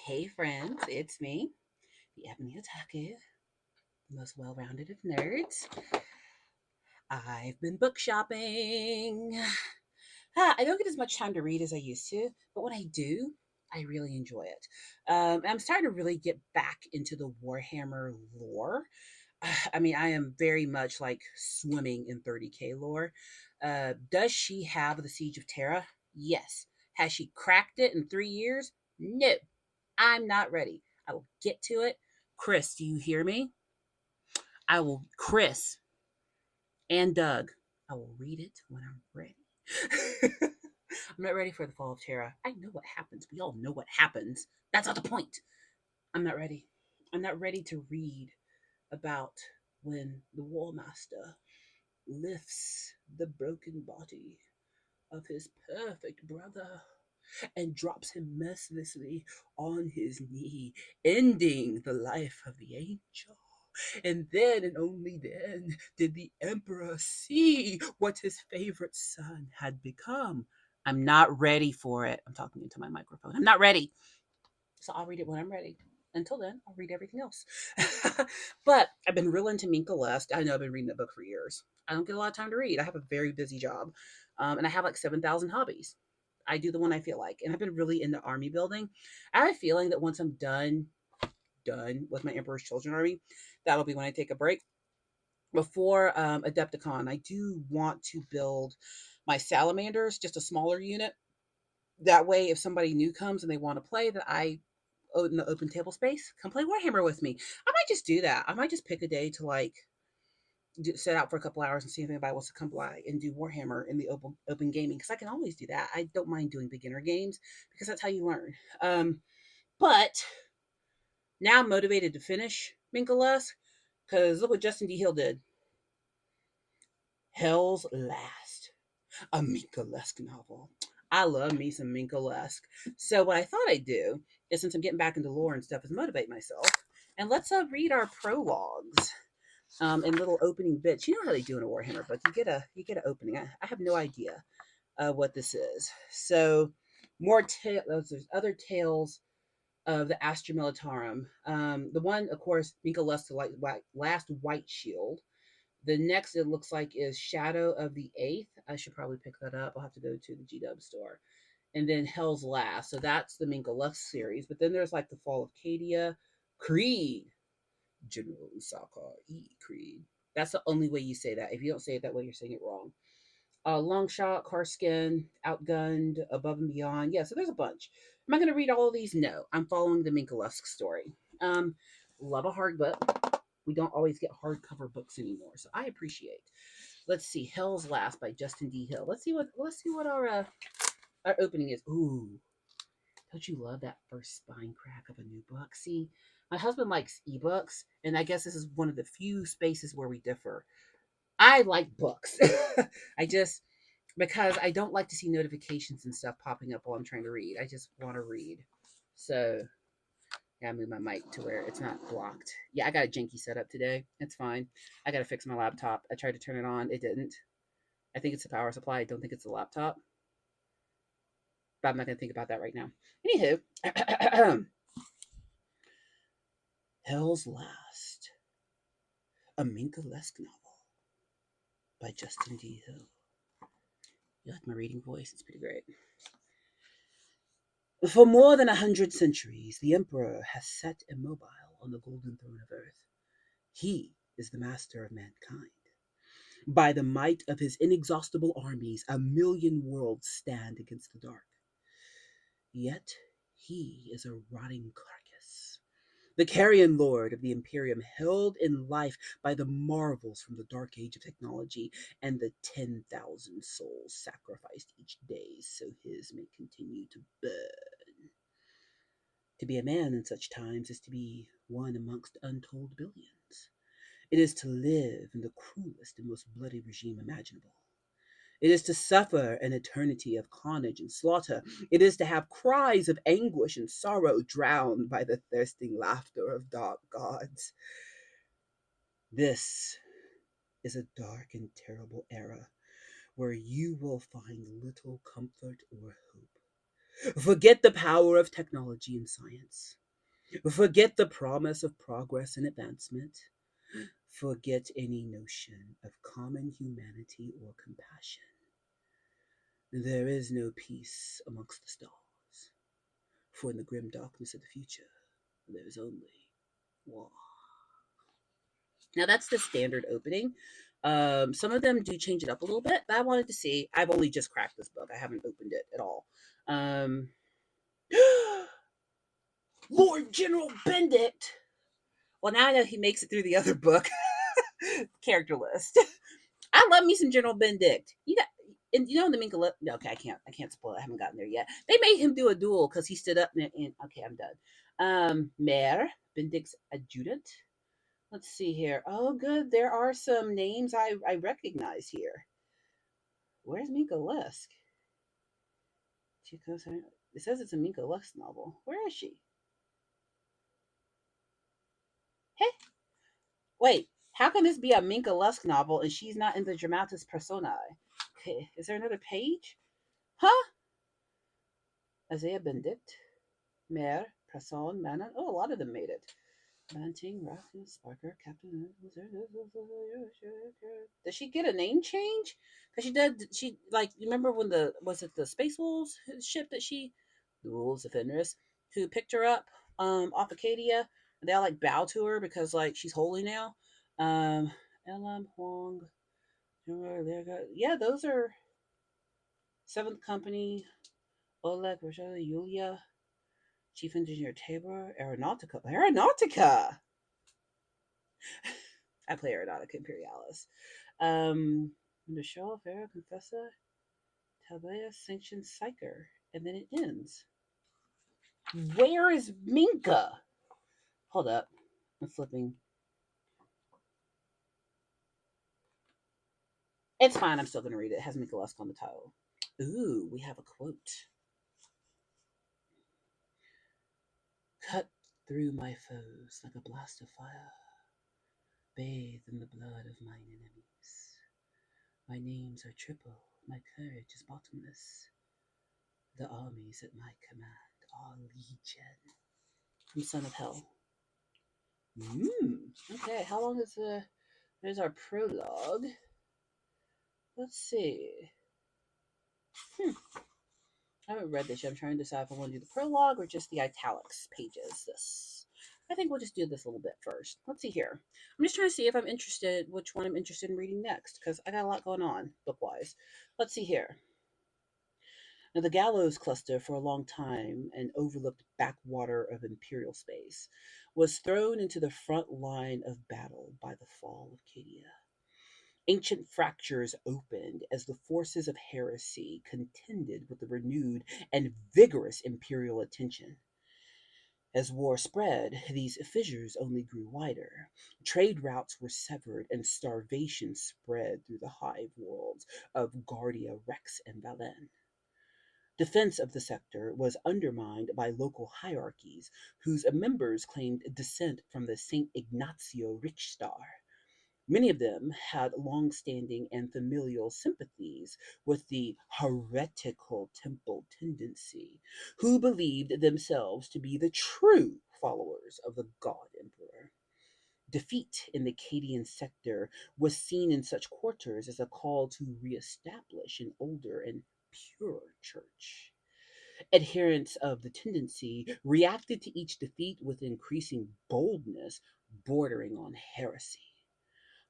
Hey friends, it's me, the Ebony Otaku, the most well-rounded of nerds. I've been book shopping. I don't get as much time to read as I used to, but when I do, I really enjoy it. I'm starting to really get back into the Warhammer lore. I mean, I am very much like swimming in 30K lore. Does she have the Siege of Terra? Yes. Has she cracked it in 3 years? No. I'm not ready. I will get to it. Chris, do you hear me? Chris and Doug, I will read it when I'm ready. I'm not ready for the Fall of Terra. I know what happens. We all know what happens. That's not the point. I'm not ready. I'm not ready to read about when the War Master lifts the broken body of his perfect brother and drops him mercilessly on his knee, ending the life of the angel. And then and only then did the emperor see what his favorite son had become. I'm not ready for it. I'm talking into my microphone. I'm not ready. So I'll read it when I'm ready. Until then, I'll read everything else. But I've been real into Minka Lust. I know I've been reading that book for years. I don't get a lot of time to read. I have a very busy job. And I have like 7,000 hobbies. I do the one I feel like. And I've been really into army building. I have a feeling that once I'm done with my Emperor's Children army, that'll be when I take a break. Before Adepticon, I do want to build my salamanders, just a smaller unit. That way, if somebody new comes and they want to play, that I in the open table space, come play Warhammer with me. I might just do that. I might just pick a day to like set out for a couple hours and see if anybody wants to come by and do Warhammer in the open gaming because I can always do that. I don't mind doing beginner games because that's how you learn. But now I'm motivated to finish Minkaless because look what Justin D. Hill did. Hell's Last, a Minkalesque novel. I love me some Minkalesque. So what I thought I'd do is, since I'm getting back into lore and stuff, is motivate myself. And let's read our prologues and little opening bits. You know how they do in a Warhammer book. You get an opening. I have no idea what this is. So more tales. There's other tales of the Astra Militarum. The one, of course, Minka Last White Shield. The next it looks like is Shadow of the Eighth. I should probably pick that up. I'll have to go to the GW store. And then Hell's Last. So that's the Minka Lust series. But then there's like the Fall of Cadia, Creed, General Usaka E. Creed. That's the only way you say that. If you don't say it that way, you're saying it wrong. Long Shot, Carskin, Outgunned, Above and Beyond. Yeah, so there's a bunch. Am I going to read all of these? No. I'm following the Minkalusk story. Love a hard book. We don't always get hardcover books anymore, so I appreciate. Let's see, Hell's Last by Justin D. Hill. Let's see what our opening is. Ooh, don't you love that first spine crack of a new book? See, my husband likes ebooks, and I guess this is one of the few spaces where we differ. I like books. I just because I don't like to see notifications and stuff popping up while I'm trying to read. I just want to read. So I gotta move my mic to where it's not blocked. Yeah, I got a janky setup today. It's fine. I gotta fix my laptop. I tried to turn it on. It didn't. I think it's the power supply. I don't think it's the laptop. But I'm not gonna think about that right now. Anywho, Hell's Last, a Minkalesque novel by Justin D. Hill. You like my reading voice? It's pretty great. For more than 100 centuries, the Emperor has sat immobile on the golden throne of Earth. He is the master of mankind. By the might of his inexhaustible armies, a million worlds stand against the dark. Yet he is a rotting carcass, the carrion lord of the Imperium, held in life by the marvels from the dark age of technology and the 10,000 souls sacrificed each day so his may continue to burn. To be a man in such times is to be one amongst untold billions. It is to live in the cruelest and most bloody regime imaginable. It is to suffer an eternity of carnage and slaughter. It is to have cries of anguish and sorrow drowned by the thirsting laughter of dark gods. This is a dark and terrible era where you will find little comfort or hope. Forget the power of technology and science. Forget the promise of progress and advancement. Forget any notion of common humanity or compassion. There is no peace amongst the stars, for in the grim darkness of the future, there is only war. Now that's the standard opening. Some of them do change it up a little bit, but I wanted to see. I've only just cracked this book. I haven't opened it at all. Um, Lord General Bendict. Well, now I know he makes it through the other book character list. I love me some General Bendict. You got, and you know the Minka. Okay, I can't spoil it. I haven't gotten there yet. They made him do a duel because he stood up and okay, I'm done. Mayor Bendict's adjutant. Let's see here. Oh, good. There are some names I recognize here. Where's Minka Lusk? It says it's a Minka Lusk novel. Where is she? Hey, wait. How can this be a Minka Lusk novel and she's not in the dramatis personae? Okay, is there another page? Huh? Isaiah Bendict, Mayor, Presson, Manon. Oh, a lot of them made it. Banting, Rockin, Sparker, Captain. Does she get a name change? Because she did. She like you remember when the was it the Space Wolves ship that she, the Wolves of Fenris, who picked her up off Acadia, and they all like bow to her because like she's holy now. Elam Huang, yeah, those are Seventh Company. Oleg, Rochelle, Yulia, Chief Engineer Tabor, Aeronautica. Aeronautica! I play Aeronautica Imperialis. The show of Vera Confessa, Tabea Sanctioned Psyker. And then it ends. Where is Minka? Hold up. I'm flipping. It's fine. I'm still going to read it. It has Minka Lusk on the title. Ooh, we have a quote. Cut through my foes like a blast of fire. Bathe in the blood of mine enemies. My names are triple, my courage is bottomless. The armies at my command are legion. I'm son of hell. Okay, how long is the... There's our prologue. Let's see. I haven't read this yet. I'm trying to decide if I want to do the prologue or just the italics pages. I think we'll just do this a little bit first. Let's see here. I'm just trying to see if I'm interested, which one I'm interested in reading next, because I got a lot going on book-wise. Let's see here. Now, the Gallows Cluster, for a long time an overlooked backwater of imperial space, was thrown into the front line of battle by the fall of Cadia. Ancient fractures opened as the forces of heresy contended with the renewed and vigorous imperial attention. As war spread, these fissures only grew wider. Trade routes were severed, and starvation spread through the hive worlds of Guardia, Rex, and Valen. Defense of the sector was undermined by local hierarchies whose members claimed descent from the St. Ignazio Richstar. Many of them had long-standing and familial sympathies with the heretical temple tendency, who believed themselves to be the true followers of the God Emperor. Defeat in the Cadian sector was seen in such quarters as a call to re-establish an older and purer church. Adherents of the tendency reacted to each defeat with increasing boldness bordering on heresy.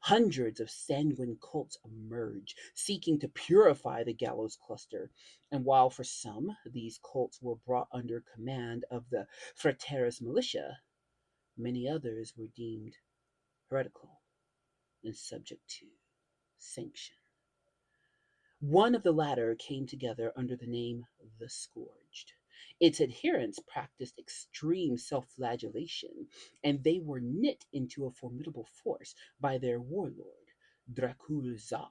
Hundreds of sanguine cults emerged, seeking to purify the Gallows Cluster, and while for some these cults were brought under command of the Frateris militia, many others were deemed heretical and subject to sanction. One of the latter came together under the name the Scourged. Its adherents practiced extreme self flagellation, and they were knit into a formidable force by their warlord, Dracul Zar.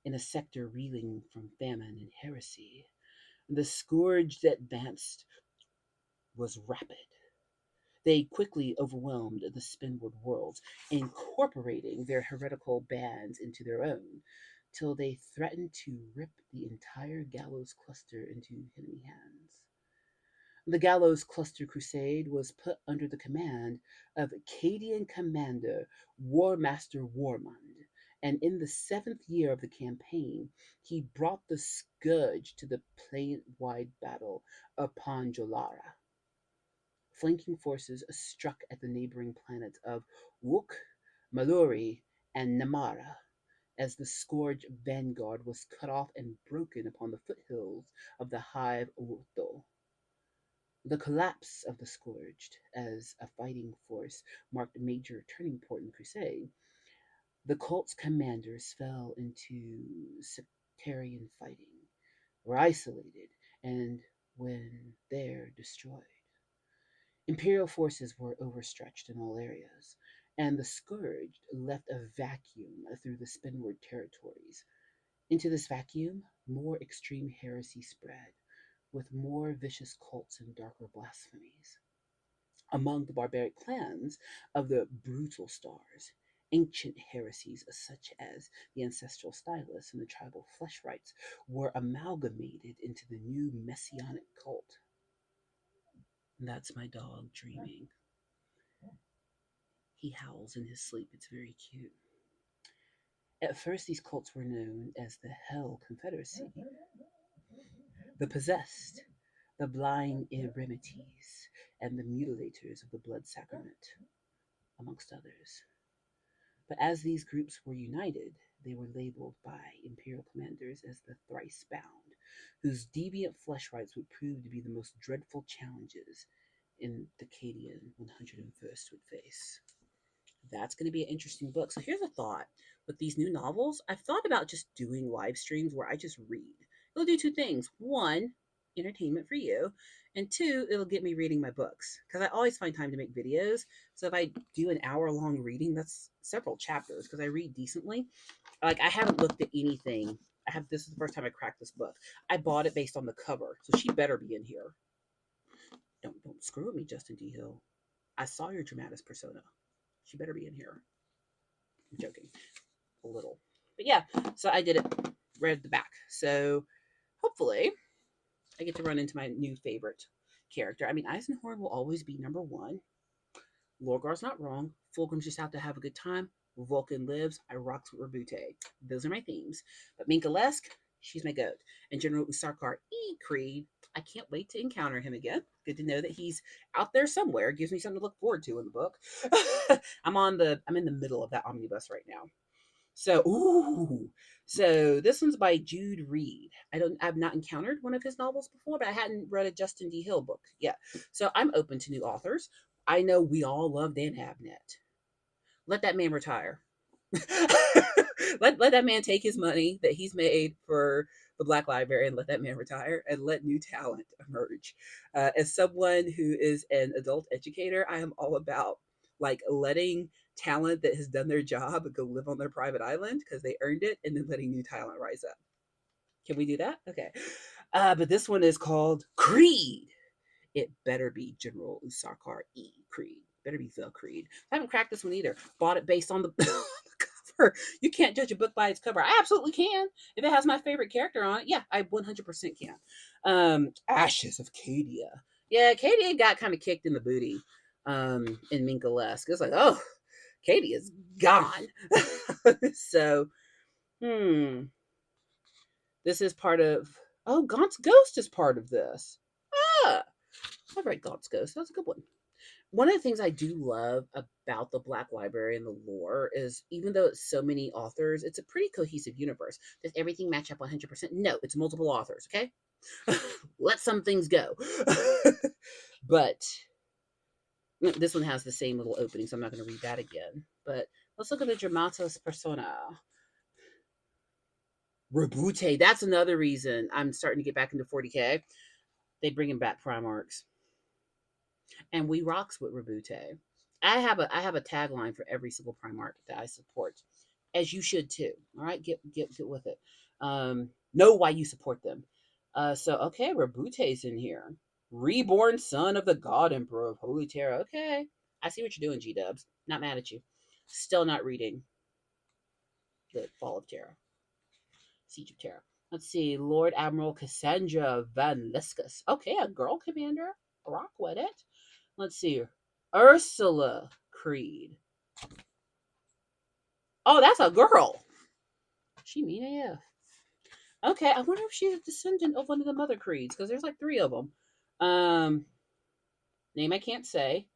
In a sector reeling from famine and heresy, the Scourged advanced was rapid. They quickly overwhelmed the Spinward worlds, incorporating their heretical bands into their own. till they threatened to rip the entire gallows cluster into enemy hands. The Gallows Cluster Crusade was put under the command of Acadian commander War Master Warmund, and in the 7th year of the campaign, he brought the scourge to the plain-wide battle upon Jolara. Flanking forces struck at the neighboring planets of Wook, Maluri, and Namara, as the Scourge vanguard was cut off and broken upon the foothills of the Hive Wurto. The collapse of the Scourged as a fighting force marked a major turning point in the Crusade. The cult's commanders fell into sectarian fighting, were isolated, and when there destroyed. Imperial forces were overstretched in all areas, and the Scourged left a vacuum through the Spinward territories. Into this vacuum, more extreme heresy spread, with more vicious cults and darker blasphemies. Among the barbaric clans of the brutal stars, ancient heresies such as the ancestral stylus and the tribal flesh rites were amalgamated into the new messianic cult. And that's my dog dreaming. He howls in his sleep. It's very cute. At first, these cults were known as the Hell Confederacy, the possessed, the blind eremites, and the mutilators of the blood sacrament, amongst others. But as these groups were united, they were labeled by imperial commanders as the thrice bound, whose deviant flesh rites would prove to be the most dreadful challenges in the Cadian 101st would face. That's going to be an interesting book. So here's a thought. With these new novels, I've thought about just doing live streams where I just read. It'll do two things. One, entertainment for you. And two, it'll get me reading my books. Because I always find time to make videos. So if I do an hour-long reading, that's several chapters. Because I read decently. Like, I haven't looked at anything. This is the first time I cracked this book. I bought it based on the cover. So she better be in here. Don't screw with me, Justin D. Hill. I saw your dramatis persona. She better be in here. I'm joking. A little. But yeah, so I did it, read the back. So hopefully I get to run into my new favorite character. I mean, Eisenhorn will always be number one. Lorgar's not wrong. Fulgrim's just out to have a good time. Vulcan lives. I rocks with Rabute. Those are my themes. But Minkalesk, she's my goat. And General Usarkar E. Creed, I can't wait to encounter him again. Good to know that he's out there somewhere. Gives me something to look forward to in the book. I'm in the middle of that omnibus right now. So this one's by Jude Reed. I've not encountered one of his novels before, but I hadn't read a Justin D. Hill book yet. So I'm open to new authors. I know we all love Dan Abnett. Let that man retire. let that man take his money that he's made for the Black Library and let that man retire and let new talent emerge. As someone who is an adult educator, I am all about like letting talent that has done their job go live on their private island because they earned it, and then letting new talent rise up. Can we do that? Okay. But this one is called Creed. It better be General Usarkar E. Creed. Better be Phil Creed. I haven't cracked this one either. Bought it based on the cover. You can't judge a book by its cover. I absolutely can. If it has my favorite character on it, yeah, I 100% can. Ashes of Cadia. Yeah, Cadia got kind of kicked in the booty in Minkalesk. It's like, oh, Cadia's gone. So, this is part of. Oh, Gaunt's Ghost is part of this. Ah, I've read Gaunt's Ghost. That's a good one. One of the things I do love about the Black Library and the lore is even though it's so many authors, it's a pretty cohesive universe. Does everything match up 100%? No, it's multiple authors, okay? Let some things go. But this one has the same little opening, so I'm not going to read that again. But let's look at the Dramatis Persona. Rabute, that's another reason I'm starting to get back into 40K. They bring him back Primarchs. And we rocks with Rabute. I have a tagline for every single Primarch that I support, as you should too. All right, get with it. Know why you support them. So okay, Rabute's in here. Reborn son of the God Emperor of Holy Terra. Okay, I see what you're doing, G-Dubs. Not mad at you. Still not reading the Fall of Terra. Siege of Terra. Let's see, Lord Admiral Cassandra Van Liscus. Okay, a girl commander. Rock with it. Let's see, Ursula Creed. Oh, that's a girl. She mean AF. Okay, I wonder if she's a descendant of one of the Mother Creeds, because there's like 3 of them. Name I can't say.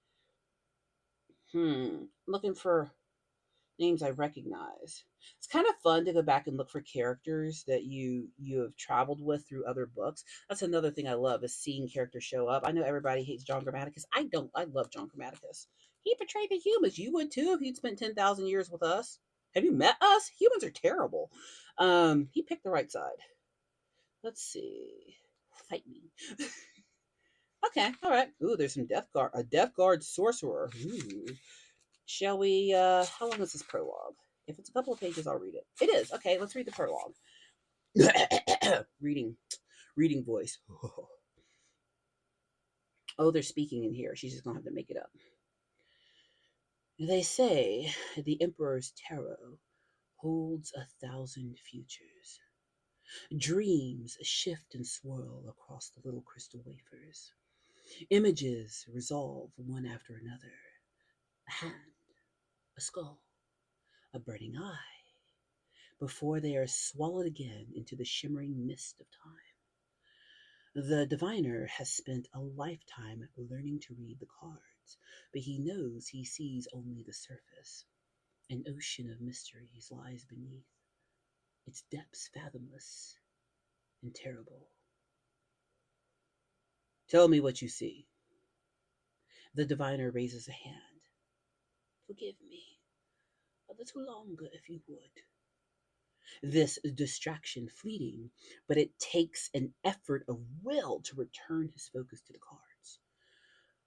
Looking for names I recognize. It's kind of fun to go back and look for characters that you have traveled with through other books. That's another thing I love is seeing characters show up. I know everybody hates John Grammaticus. I don't. I love John Grammaticus. He portrayed the humans. You would too if you'd spent 10,000 years with us. Have you met us? Humans are terrible. He picked the right side. Let's see. Fight me. Okay, all right. Ooh, there's some Death Guard. A Death Guard sorcerer. Ooh. Shall we? How long is this prologue? If it's a couple of pages, I'll read it. It is. Okay, let's read the prologue. reading voice. Oh, they're speaking in here. She's just gonna have to make it up. They say the Emperor's tarot holds 1,000 futures. Dreams shift and swirl across the little crystal wafers. Images resolve one after another. A hand, a skull, a burning eye, before they are swallowed again into the shimmering mist of time. The diviner has spent a lifetime learning to read the cards, but he knows he sees only the surface. An ocean of mysteries lies beneath, its depths fathomless and terrible. Tell me what you see. The diviner raises a hand. Forgive me a little longer, if you would. This distraction fleeting, but it takes an effort of will to return his focus to the cards.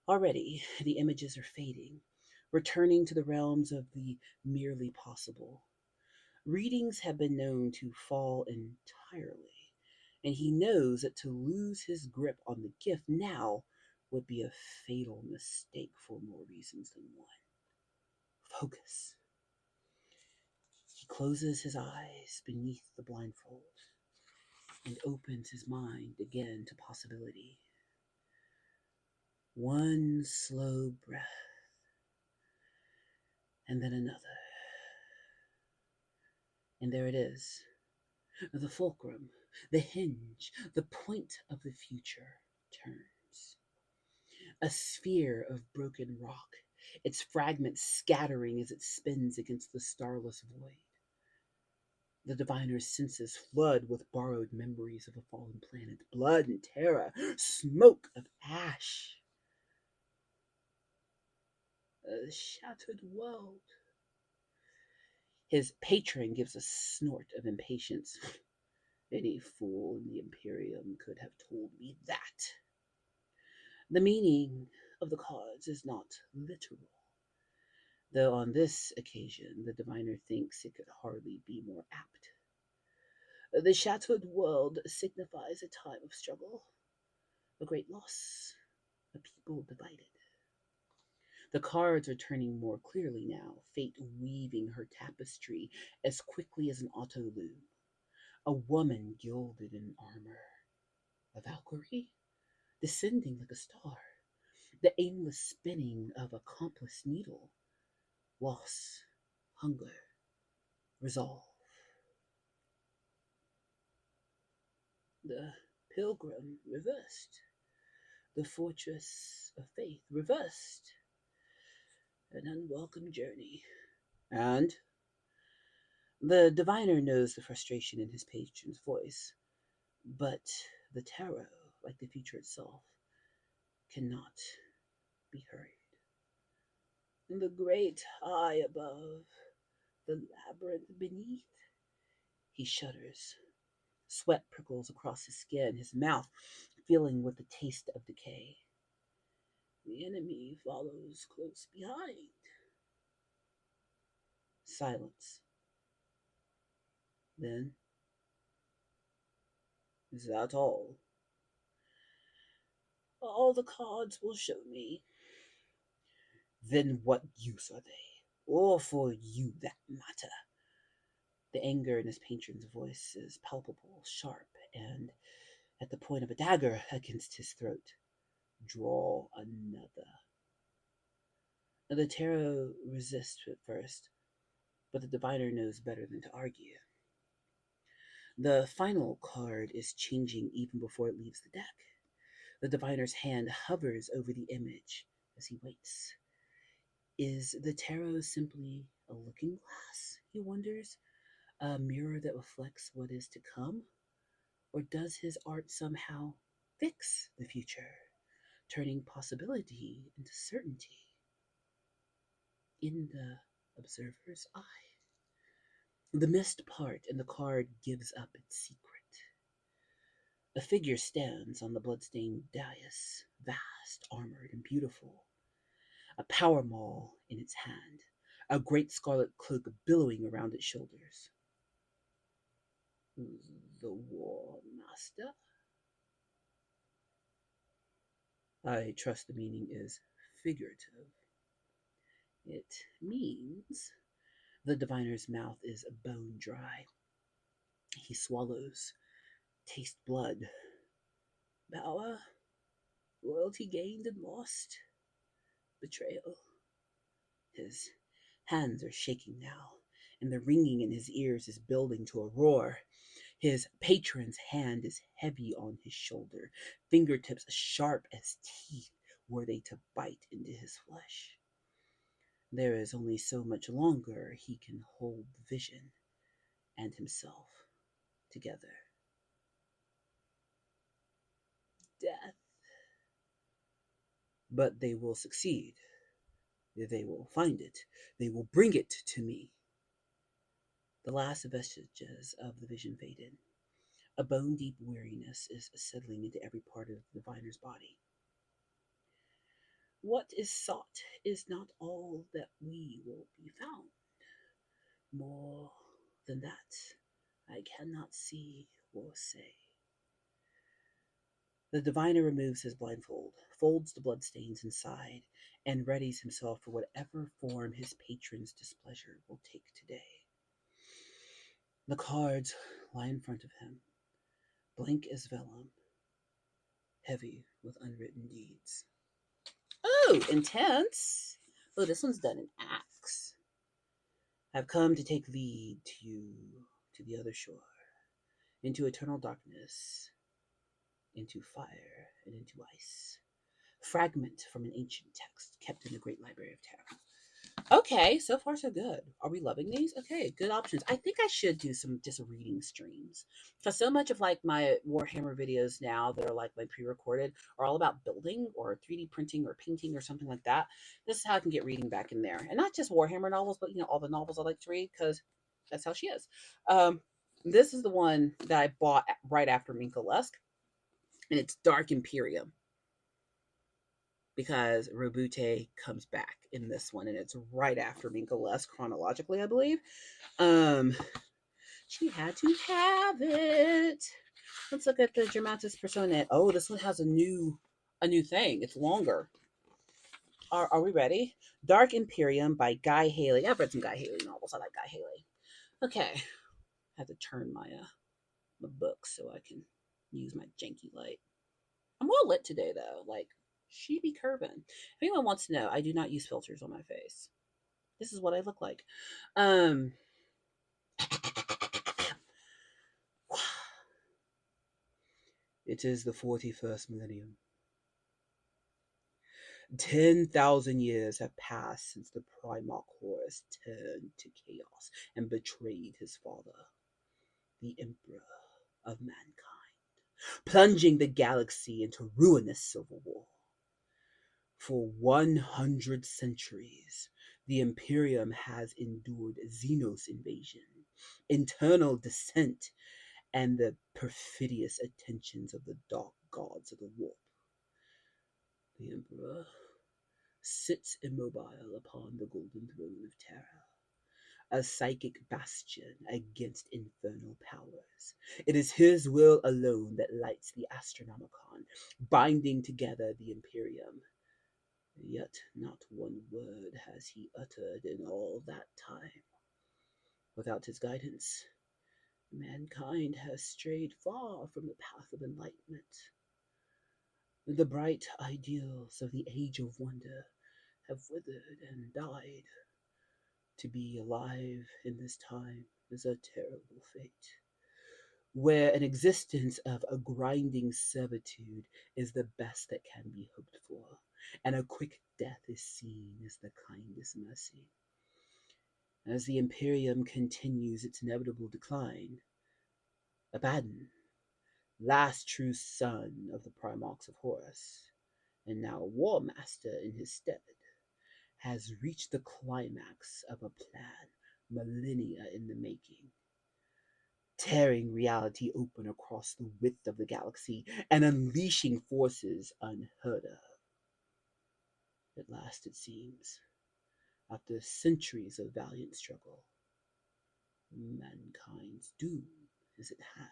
Already, the images are fading, returning to the realms of the merely possible. Readings have been known to fall entirely, and he knows that to lose his grip on the gift now would be a fatal mistake for more reasons than one. Focus. He closes his eyes beneath the blindfold and opens his mind again to possibility. One slow breath, and then another. And there it is, the fulcrum, the hinge, the point of the future turns. A sphere of broken rock, its fragments scattering as it spins against the starless void. The diviner's senses flood with borrowed memories of a fallen planet, blood and terror, smoke of ash. A shattered world. His patron gives a snort of impatience. Any fool in the Imperium could have told me that. The meaning of the cards is not literal, though on this occasion the diviner thinks it could hardly be more apt. The shattered world signifies a time of struggle, a great loss, a people divided. The cards are turning more clearly now, fate weaving her tapestry as quickly as an auto loom. A woman gilded in armor, a Valkyrie, descending like a star, the aimless spinning of a complex needle, loss, hunger, resolve. The pilgrim reversed, the fortress of faith reversed, an unwelcome journey. And the diviner knows the frustration in his patron's voice, but the tarot, like the future itself, cannot be hurried. In the great eye above, the labyrinth beneath, he shudders. Sweat prickles across his skin, his mouth filling with the taste of decay. The enemy follows close behind. Silence. Then, is that all? All the cards will show me. Then what use are they? Or for you that matter? The anger in his patron's voice is palpable, sharp, and at the point of a dagger against his throat. Draw another. The tarot resists at first, but the diviner knows better than to argue. The final card is changing even before it leaves the deck. The diviner's hand hovers over the image as he waits. Is the tarot simply a looking glass, he wonders, a mirror that reflects what is to come? Or does his art somehow fix the future, turning possibility into certainty in the observer's eye? The mist part in the card gives up its secret. A figure stands on the bloodstained dais, vast, armored, and beautiful, a power maul in its hand, a great scarlet cloak billowing around its shoulders. The War Master? I trust the meaning is figurative. It means the diviner's mouth is bone dry. He swallows, tastes blood. Power, royalty gained and lost, betrayal. His hands are shaking now, and the ringing in his ears is building to a roar. His patron's hand is heavy on his shoulder, fingertips sharp as teeth were they to bite into his flesh. There is only so much longer he can hold the vision and himself together. Death. But they will succeed. They will find it. They will bring it to me. The last vestiges of the vision faded. A bone-deep weariness is settling into every part of the diviner's body. What is sought is not all that we will be found. More than that, I cannot see or say. The diviner removes his blindfold, folds the bloodstains inside, and readies himself for whatever form his patron's displeasure will take today. The cards lie in front of him, blank as vellum, heavy with unwritten deeds. Oh, intense! Oh, this one's done in axe. I've come to take lead to you to the other shore, into eternal darkness, into fire and into ice. Fragment from an ancient text kept in the Great Library of Terra. Okay, so far so good. Are we loving these? Okay, good options. I think I should do some just reading streams because so much of like my Warhammer videos now that are like my pre-recorded are all about building or 3D printing or painting or something like that. This is how I can get reading back in there, and not just Warhammer novels, but all the novels I like to read because that's how she is. This is the one that I bought right after Minka Lusk, and it's Dark Imperium because Robute comes back in this one, and it's right after Minka Lusk chronologically, I believe. She had to have it. Let's look at the Dramatis Personae. Oh, this one has a new thing. It's longer. Are we ready? Dark Imperium by Guy Haley. I've read some Guy Haley novels. I like Guy Haley. Okay, I have to turn my book so I can use my janky light. I'm well lit today though. Like she be curving. If anyone wants to know, I do not use filters on my face. This is what I look like. It is the 41st millennium. 10,000 years have passed since the Primarch Horus turned to chaos and betrayed his father, the Emperor of mankind, plunging the galaxy into ruinous civil war. For 100 centuries, the Imperium has endured Xenos invasion, internal dissent, and the perfidious attentions of the dark gods of the warp. The Emperor sits immobile upon the golden throne of Terra, a psychic bastion against infernal powers. It is his will alone that lights the Astronomicon, binding together the Imperium. Yet not one word has he uttered in all that time. Without his guidance, mankind has strayed far from the path of enlightenment. The bright ideals of the Age of Wonder have withered and died. To be alive in this time is a terrible fate, where an existence of a grinding servitude is the best that can be hoped for, and a quick death is seen as the kindest mercy. As the Imperium continues its inevitable decline, Abaddon, last true son of the Primarchs of Horus, and now War Master in his stead, has reached the climax of a plan millennia in the making, tearing reality open across the width of the galaxy and unleashing forces unheard of. At last, it seems, after centuries of valiant struggle, mankind's doom is at hand.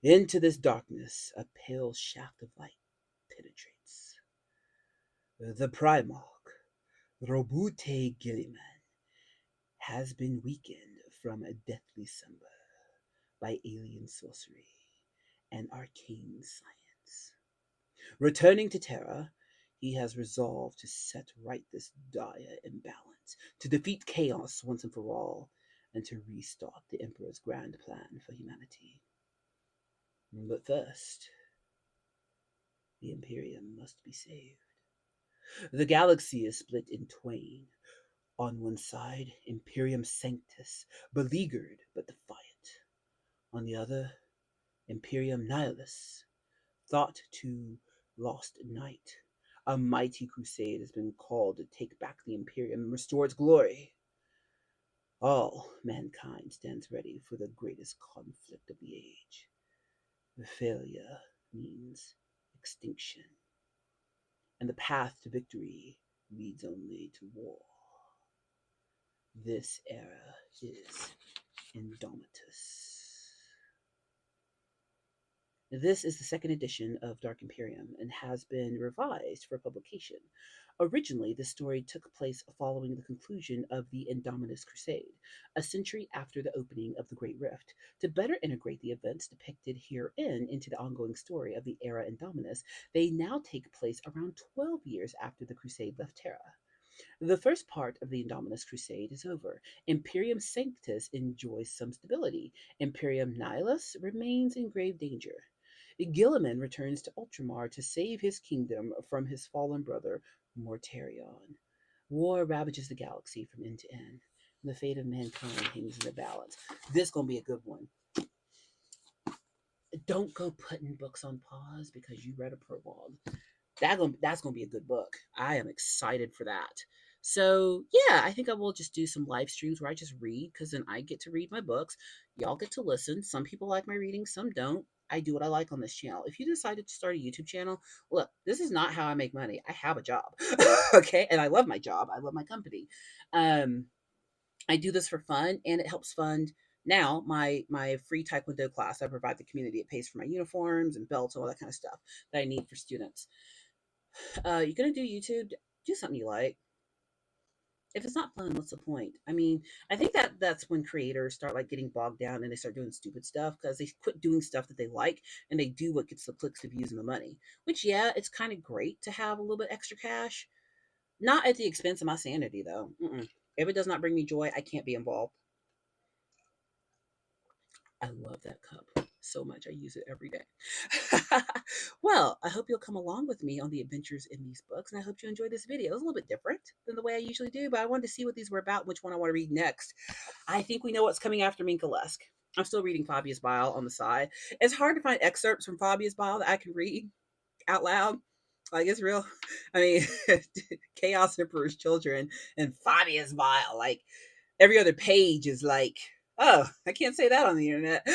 Into this darkness, a pale shaft of light penetrates. The Primarch, Robute Gilliman, has been weakened from a deathly slumber by alien sorcery and arcane science. Returning to Terra, he has resolved to set right this dire imbalance, to defeat chaos once and for all, and to restart the Emperor's grand plan for humanity. But first, the Imperium must be saved. The galaxy is split in twain. On one side, Imperium Sanctus, beleaguered but defiant. On the other, Imperium Nihilus, thought to lost night. A mighty crusade has been called to take back the Imperium and restore its glory. All mankind stands ready for the greatest conflict of the age. The failure means extinction, and the path to victory leads only to war. This era is Indomitus. This is the second edition of Dark Imperium and has been revised for publication. Originally, this story took place following the conclusion of the Indominus Crusade, a century after the opening of the Great Rift. To better integrate the events depicted herein into the ongoing story of the Era Indominus, they now take place around 12 years after the Crusade left Terra. The first part of the Indominus Crusade is over. Imperium Sanctus enjoys some stability. Imperium Nihilus remains in grave danger. Gilliman returns to Ultramar to save his kingdom from his fallen brother, Mortarion. War ravages the galaxy from end to end. The fate of mankind hangs in the balance. This is going to be a good one. Don't go putting books on pause because you read a prologue. That's gonna be a good book. I am excited for that. So yeah, I think I will just do some live streams where I just read because then I get to read my books. Y'all get to listen. Some people like my reading, some don't. I do what I like on this channel. If you decided to start a YouTube channel, look, this is not how I make money. I have a job, okay, and I love my job. I love my company. I do this for fun, and it helps fund now my free taekwondo class. I provide the community. It pays for my uniforms and belts and all that kind of stuff that I need for students. You're gonna do YouTube, do something you like. If it's not fun, what's the point? I mean, I think that's when creators start like getting bogged down and they start doing stupid stuff because they quit doing stuff that they like and they do what gets the clicks, the views, and the money. Which yeah, it's kind of great to have a little bit extra cash, not at the expense of my sanity though. Mm-mm. If it does not bring me joy, I can't be involved. I love that cup so much. I use it every day. Well, I hope you'll come along with me on the adventures in these books, and I hope you enjoyed this video. It was a little bit different than the way I usually do, but I wanted to see what these were about, which one I want to read next. I think we know what's coming after Minkalesque. I'm still reading Fabius Bile on the side. It's hard to find excerpts from Fabius Bile that I can read out loud. Like, it's real. I mean, Chaos Emperor's Children and Fabius Bile. Like, every other page is like, oh, I can't say that on the internet.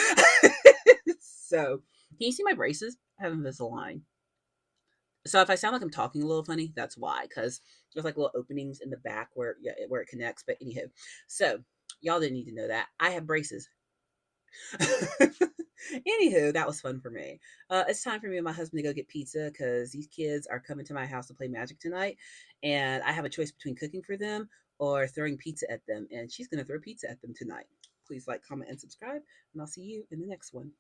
So, can you see my braces? I have Invisalign. So if I sound like I'm talking a little funny, that's why, because there's like little openings in the back where where it connects. But anyhow, so y'all didn't need to know that I have braces. Anywho, that was fun for me. It's time for me and my husband to go get pizza because these kids are coming to my house to play Magic tonight, and I have a choice between cooking for them or throwing pizza at them, and she's going to throw pizza at them tonight. Please like, comment, and subscribe, and I'll see you in the next one.